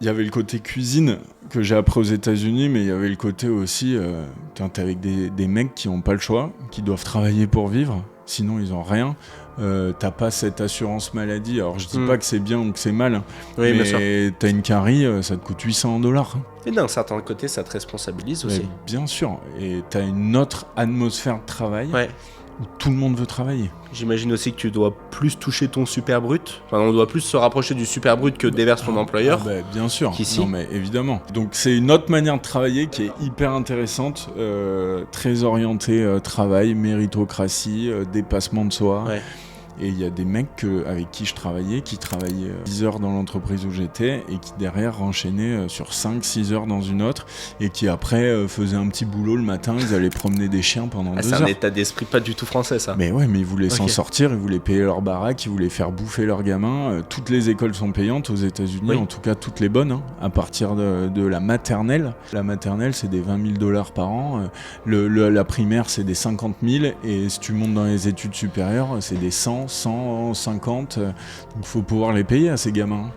Il y avait le côté cuisine que j'ai appris aux États-Unis, mais il y avait le côté aussi, t'es avec des mecs qui n'ont pas le choix, qui doivent travailler pour vivre, sinon ils n'ont rien. T'as pas cette assurance maladie. Alors je dis pas que c'est bien ou que c'est mal, Oui, bien sûr. mais t'as une carie, ça te coûte $800. Et d'un certain côté, ça te responsabilise aussi. Mais bien sûr, et t'as une autre atmosphère de travail Ouais. où tout le monde veut travailler. J'imagine aussi que tu dois plus toucher ton super brut. Enfin, on doit plus se rapprocher du super brut que déverse ton employeur. Bien sûr, qu'ici. non mais évidemment. Donc c'est une autre manière de travailler qui est hyper intéressante, très orientée travail, méritocratie, dépassement de soi. Ouais. Et il y a des mecs avec qui je travaillais, qui travaillaient 10 heures dans l'entreprise où j'étais et qui derrière enchaînaient sur 5-6 heures dans une autre et qui après faisaient un petit boulot le matin, ils allaient promener des chiens pendant 2 heures. C'est un état d'esprit pas du tout français, ça. Mais ouais, mais ils voulaient s'en sortir, ils voulaient payer leur baraque, ils voulaient faire bouffer leurs gamins. Toutes les écoles sont payantes aux États-Unis, Oui. en tout cas toutes les bonnes, à partir de la maternelle. La maternelle, c'est des $20,000 par an. La primaire, c'est des 50 000. Et si tu montes dans les études supérieures, c'est des 100, 150. Donc il faut pouvoir les payer à ces gamins.